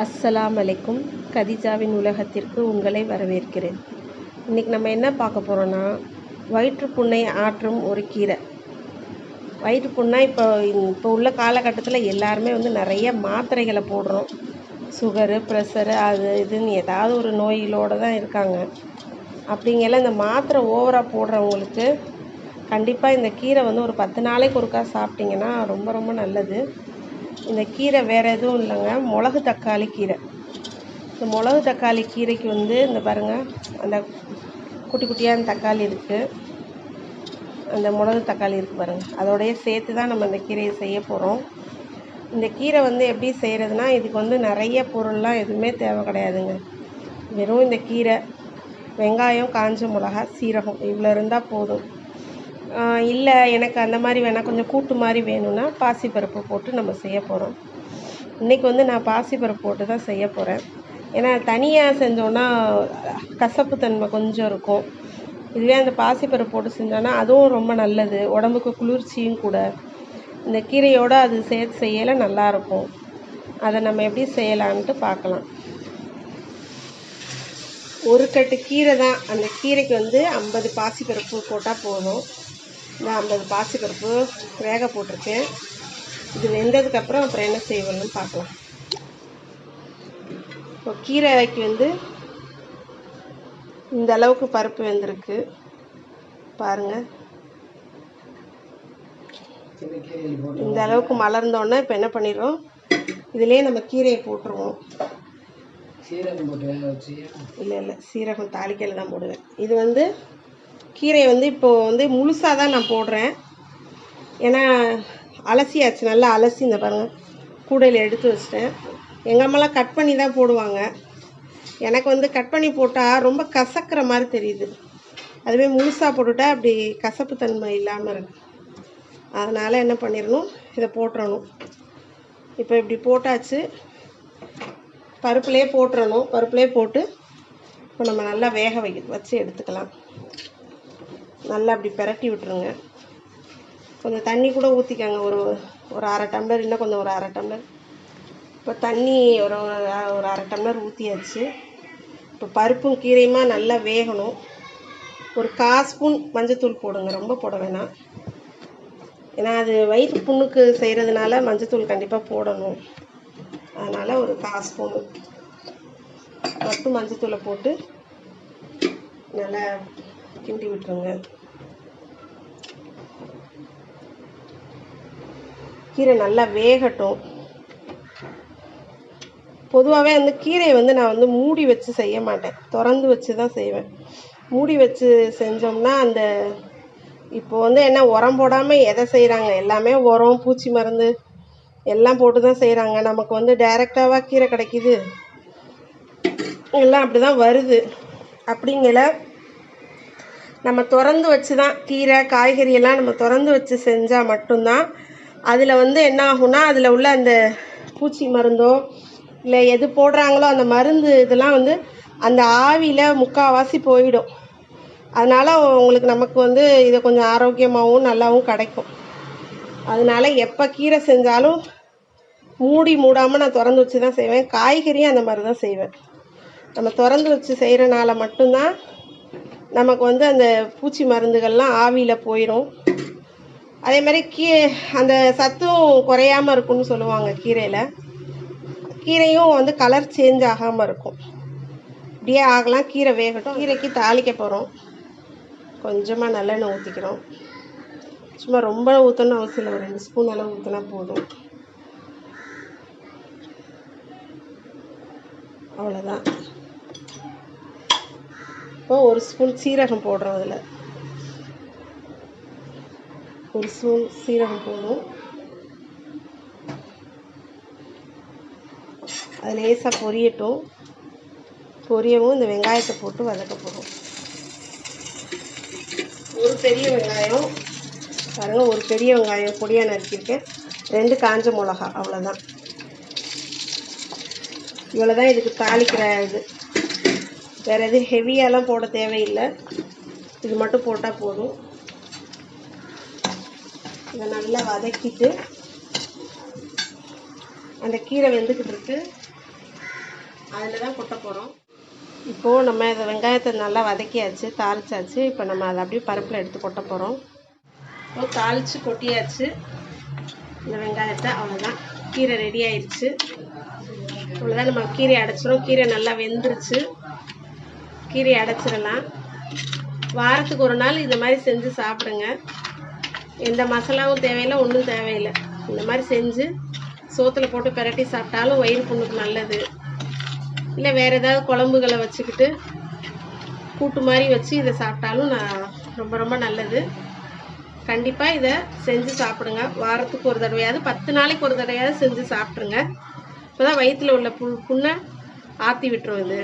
அஸ்ஸலாமு அலைக்கும். கதீஜாவின் உலகத்திற்கு உங்களை வரவேற்கிறேன். இன்றைக்கி நம்ம என்ன பார்க்க போகிறோன்னா, வயிற்றுப்புண்ணை ஆற்றும் ஒரு கீரை. வயிற்றுப்புண்ணா இப்போ உள்ள காலகட்டத்தில் எல்லாருமே நிறைய மாத்திரைகளை போடுறோம். சுகரு, ப்ரெஷரு, அது இதுன்னு ஏதாவது ஒரு நோயிலோடு தான் இருக்காங்க. அப்படிங்கல இந்த மாத்திரை ஓவராக போடுறவங்களுக்கு கண்டிப்பாக இந்த கீரை ஒரு 10 நாளைக்கு ஒருக்கா சாப்பிட்டிங்கன்னா ரொம்ப ரொம்ப நல்லது. இந்த கீரை வேறு எதுவும் இல்லைங்க, மிளகு தக்காளி கீரை. இந்த மிளகு தக்காளி கீரைக்கு இந்த பாருங்கள், அந்த குட்டி குட்டியான தக்காளி இருக்குது, அந்த மிளகு தக்காளி இருக்குது பாருங்கள், அதோடைய சேர்த்து தான் நம்ம இந்த கீரையை செய்ய போகிறோம். இந்த கீரை எப்படி செய்கிறதுனா, இதுக்கு நிறைய பொருள்லாம் எதுவுமே தேவை கிடையாதுங்க. வெறும் இந்த கீரை, வெங்காயம், காஞ்ச மிளகா, சீரகம் இவ்வளோ இருந்தால் போதும். இல்லை எனக்கு அந்த மாதிரி வேணால், கொஞ்சம் கூட்டு மாதிரி வேணும்னா பாசிப்பருப்பு போட்டு நம்ம செய்ய போகிறோம். இன்றைக்கி நான் பாசிப்பருப்பு போட்டு தான் செய்ய போகிறேன். ஏன்னா தனியாக செஞ்சோன்னா கசப்பு தன்மை கொஞ்சம் இருக்கும். இதுவே அந்த பாசிப்பருப்பு போட்டு செஞ்சோன்னா அதுவும் ரொம்ப நல்லது, உடம்புக்கு குளிர்ச்சியும் கூட. இந்த கீரையோடு அது சேர்த்து செய்யலை நல்லாயிருக்கும். அதை நம்ம எப்படி செய்யலான்ட்டு பார்க்கலாம். ஒரு கட்டு கீரை தான், அந்த கீரைக்கு 50 பாசிப்பருப்பு போட்டால் போதும். இந்த 50 பாசிப்பருப்பு வேக போட்டிருக்கேன். இது வெந்ததுக்கப்புறம் அப்புறம் என்ன செய்வோம்னு பார்க்கலாம். இப்போ கீரைக்கு இந்த அளவுக்கு பருப்பு வெந்திருக்கு பாருங்கள். இந்த அளவுக்கு மலர்ந்தோடனே இப்போ என்ன பண்ணிடுறோம், இதுலேயே நம்ம கீரையை போட்டுருவோம். சீரகம் போட்டு வேக வச்சு? இல்லை, சீரகம் தாளிக்கையில் தான் போடுவேன். இது கீரையை இப்போது முழுசாக தான் நான் போடுறேன். ஏன்னா அலசியாச்சு, நல்லா அலசி இந்த பாருங்கள் கூடையில் எடுத்து வச்சிட்டேன். எங்கள் அம்மாலாம் கட் பண்ணி தான் போடுவாங்க. எனக்கு கட் பண்ணி போட்டால் ரொம்ப கசக்கிற மாதிரி தெரியுது. அதுவே முழுசாக போட்டுட்டா அப்படி கசப்பு தன்மை இல்லாமல் இருக்கு. அதனால் என்ன பண்ணிடணும், இதை போட்டுறணும். இப்போ இப்படி போட்டாச்சு, பருப்புலேயே போட்டுறணும். பருப்புலேயே போட்டு இப்போ நம்ம நல்லா வேக வச்சு எடுத்துக்கலாம். நல்லா அப்படி பிரட்டி விட்டுருங்க. கொஞ்சம் தண்ணி கூட ஊற்றிக்கங்க, ஒரு அரை டம்ளர், இன்னும் கொஞ்சம் ஒரு அரை டம்ளர். இப்போ தண்ணி ஒரு அரை டம்ளர் ஊற்றியாச்சு. இப்போ பருப்பும் கீரையுமா நல்லா வேகணும். ஒரு 1/4 ஸ்பூன் மஞ்சத்தூள் போடுங்க, ரொம்ப போட வேணாம். ஏன்னா அது வயிற்று புண்ணுக்கு செய்கிறதுனால மஞ்சத்தூள் கண்டிப்பாக போடணும். அதனால் ஒரு 1/4 ஸ்பூனு மட்டும் மஞ்சத்தூளை போட்டு நல்லா கிண்டி விட்டுருங்க. கீரை நல்லா வேகட்டும். பொதுவாகவே கீரையை நான் மூடி வச்சு செய்ய மாட்டேன், திறந்து வச்சு தான் செய்வேன். மூடி வச்சு செஞ்சோம்னா இப்போ என்ன உரம் போடாமல் எதை செய்கிறாங்க, எல்லாமே உரம், பூச்சி மருந்து எல்லாம் போட்டு தான் செய்கிறாங்க. நமக்கு டைரெக்டாக கீரை கிடைக்கிது, எல்லாம் அப்படி தான் வருது. அப்படிங்கல நம்ம திறந்து வச்சு தான் கீரை காய்கறியெல்லாம் நம்ம திறந்து வச்சு செஞ்சால் மட்டும்தான் அதில் என்ன ஆகும்னா, அதில் உள்ள அந்த பூச்சி மருந்தோ இல்லை எது போடுறாங்களோ அந்த மருந்து இதெல்லாம் அந்த ஆவியில் முக்கால்வாசி போயிடும். அதனால் உங்களுக்கு நமக்கு இதை கொஞ்சம் ஆரோக்கியமாகவும் நல்லாவும் கிடைக்கும். அதனால் எப்போ கீரை செஞ்சாலும் மூடாமல் நான் திறந்து வச்சு தான் செய்வேன். காய்கறியும் அந்த மாதிரி தான் செய்வேன். நம்ம திறந்து வச்சு செய்கிறனால மட்டும்தான் நமக்கு அந்த பூச்சி மருந்துகள்லாம் ஆவியில் போயிடும். அதே மாதிரி அந்த சத்தும் குறையாமல் இருக்கும்னு சொல்லுவாங்க. கீரையும் கலர் சேஞ்ச் ஆகாமல் இருக்கும். இப்படியே ஆகலாம். கீரை வேகட்டும். கீரைக்கு தாளிக்க போகிறோம். கொஞ்சமாக நல்லெண்ணெய் ஊற்றிக்கிறோம். சும்மா ரொம்ப ஊற்றணும்னு அவசியம் இல்லை, ஒரு 2 ஸ்பூன் அளவு ஊற்றினா போதும். அவ்வளோதான். இப்போ 1 ஸ்பூன் சீரகம் போடுறோம். அதில் 1 ஸ்பூன் சீரகம் போடும். அது லேசாக பொரியவும் இந்த வெங்காயத்தை போட்டு வதக்க போகிறோம். ஒரு பெரிய வெங்காயம் பாருங்கள், ஒரு பெரிய வெங்காயம் பொடியாக நறுக்கியிருக்கேன். 2 காஞ்ச மிளகா, அவ்வளோதான். இவ்வளோ தான் இதுக்கு தாளிக்கிற இது. வேறு எதுவும் ஹெவியாலாம் போட தேவையில்லை, இது மட்டும் போட்டால் போதும். இதை நல்லா வதக்கிட்டு அந்த கீரை வெந்துக்கிட்டு இருக்கு, அதில் தான் கொட்ட போகிறோம். இப்போது நம்ம இதை வெங்காயத்தை நல்லா வதக்கியாச்சு, தாளிச்சாச்சு. இப்போ நம்ம அதை அப்படியே பருப்பில் எடுத்து கொட்ட போகிறோம். இப்போ தாளித்து கொட்டியாச்சு இந்த வெங்காயத்தை. அவ்வளோதான், கீரை ரெடி ஆயிடுச்சு. அவ்வளோதான், நம்ம கீரையை அடைச்சிரும். கீரை நல்லா வெந்துருச்சு. கீரையை அடைச்சிடலாம். வாரத்துக்கு ஒரு நாள் இந்த மாதிரி செஞ்சு சாப்பிடுங்க. எந்த மசாலாவும் தேவையில்லை, ஒன்றும் தேவையில்லை. இந்த மாதிரி செஞ்சு சோத்தில் போட்டு பிரட்டி சாப்பிட்டாலும் வயிறு புண்ணுக்கு நல்லது. இல்லை வேறு ஏதாவது குழம்புகளை வச்சுக்கிட்டு கூட்டு மாதிரி வச்சு இதை சாப்பிட்டாலும் ரொம்ப ரொம்ப நல்லது. கண்டிப்பாக இதை செஞ்சு சாப்பிடுங்க. வாரத்துக்கு ஒரு தடவையாவது, 10 நாளைக்கு ஒரு தடவையாவது செஞ்சு சாப்பிட்ருங்க. இப்போ தான் வயிற்றில் உள்ள புண்ணை ஆற்றி விட்டுரும் இது.